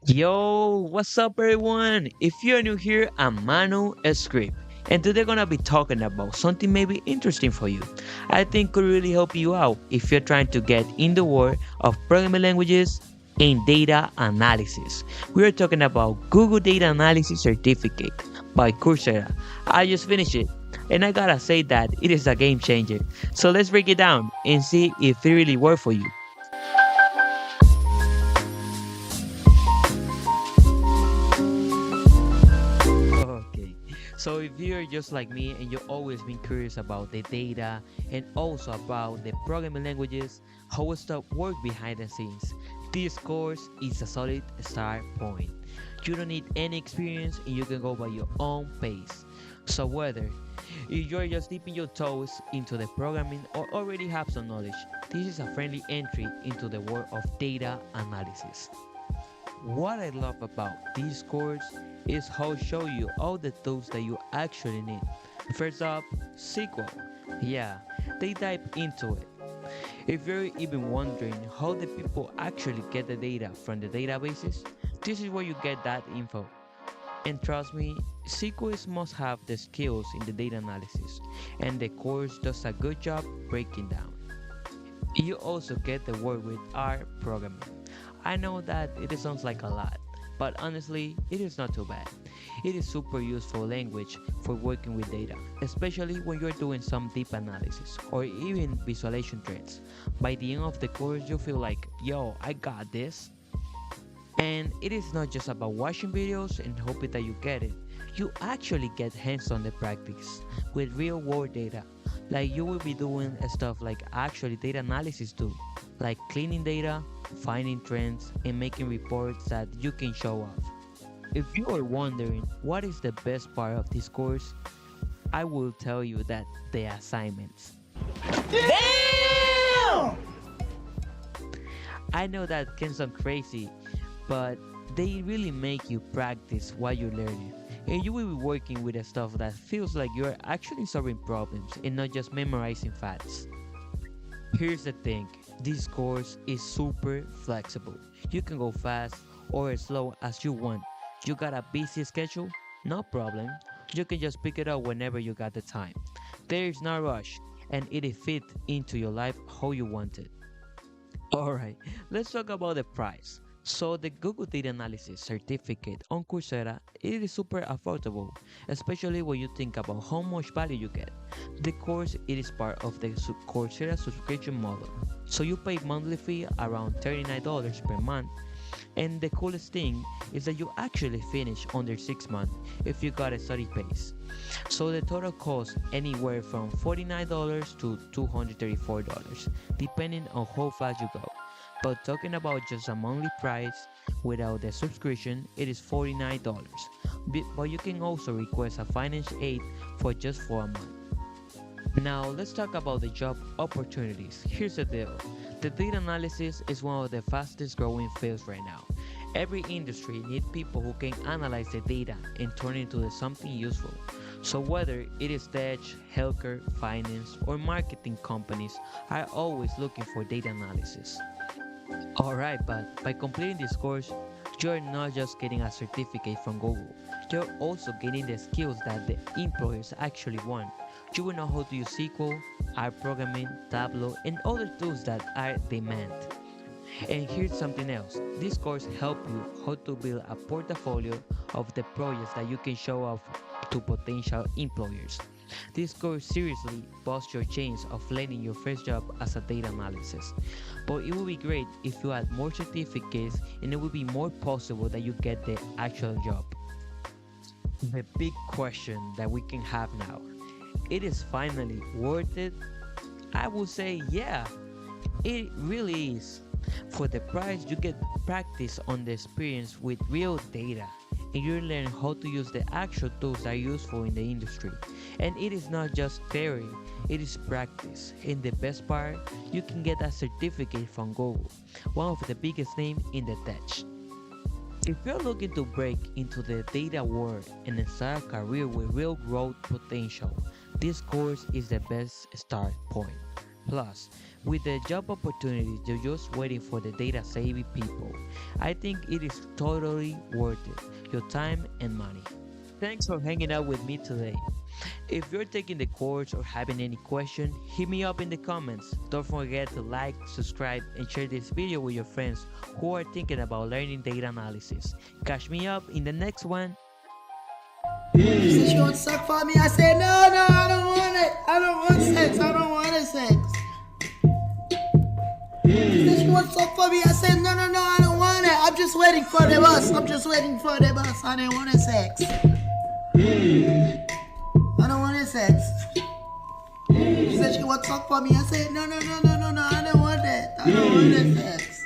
Yo, what's up everyone? If you're new here, I'm Manu Script, and today gonna be talking about something maybe interesting for you. I think could really help you out if you're trying to get in the world of programming languages and data analysis. We are talking about Google Data Analysis Certificate by Coursera. I just finished it, and I gotta say that it is a game changer. So let's break it down and see if it really worked for you. Okay, so if you're just like me and you've always been curious about the data and also about the programming languages, how stuff work behind the scenes, this course is a solid start point. You don't need any experience and you can go by your own pace. So whether you're just dipping your toes into the programming or already have some knowledge, this is a friendly entry into the world of data analysis. What I love about this course is how it show you all the tools that you actually need. First up, SQL. Yeah, they dive into it. If you're even wondering how the people actually get the data from the databases, this is where you get that info. And trust me, SQLs must have the skills in the data analysis, and the course does a good job breaking down. You also get the work with R programming. I know that it sounds like a lot, but honestly, it is not too bad. It is super useful language for working with data, especially when you're doing some deep analysis or even visualization trends. By the end of the course, you feel like, yo, I got this. And it is not just about watching videos and hoping that you get it. You actually get hands-on the practice with real-world data. Like you will be doing stuff like actually data analysis too, like cleaning data, finding trends, and making reports that you can show off. If you are wondering what is the best part of this course, I will tell you that the assignments. Damn! I know that can sound crazy, but they really make you practice what you're learning. And you will be working with the stuff that feels like you're actually solving problems and not just memorizing facts. Here's the thing, this course is super flexible. You can go fast or as slow as you want. You got a busy schedule? No problem. You can just pick it up whenever you got the time. There is no rush, and it is fit into your life how you want it. Alright, let's talk about the price. So the Google Data Analysis certificate on Coursera it is super affordable, especially when you think about how much value you get. The course it is part of the Coursera subscription model. So you pay monthly fee around $39 per month. And the coolest thing is that you actually finish under 6 months if you got a study pace. So the total costs anywhere from $49 to $234, depending on how fast you go. But talking about just a monthly price without the subscription, it is $49. But you can also request a financial aid for just 4 months. Now let's talk about the job opportunities. Here's the deal. The data analysis is one of the fastest growing fields right now. Every industry needs people who can analyze the data and turn it into something useful. So whether it is tech, healthcare, finance, or marketing companies are always looking for data analysis. Alright, but by completing this course, you're not just getting a certificate from Google, you're also getting the skills that the employers actually want. You will know how to use SQL, R programming, Tableau, and other tools that are demand. And here's something else. This course helps you how to build a portfolio of the projects that you can show off to potential employers. This course seriously boosts your chance of landing your first job as a data analyst. But it would be great if you add more certificates and it would be more possible that you get the actual job. The big question that we can have now. It is finally worth it? I would say yeah, it really is. For the price, you get practice on the experience with real data, and you learn how to use the actual tools that are useful in the industry. And it is not just theory, it is practice. And the best part, you can get a certificate from Google, one of the biggest names in the tech. If you're looking to break into the data world and start a career with real growth potential, this course is the best start point. Plus, with the job opportunities, you're just waiting for the data savvy people. I think it is totally worth it, your time and money. Thanks for hanging out with me today. If you're taking the course or having any question, hit me up in the comments. Don't forget to like, subscribe, and share this video with your friends who are thinking about learning data analysis. Catch me up in the next one. She said she wants to suck for me. I said, no, I don't want it. I don't want sex. I don't want sex. She said she wants to suck for me. I said, no, I don't want it. I'm just waiting for the bus. I didn't want sex. I don't want sex. She said she wants to suck for me. I said, no, I don't want that. I don't want sex.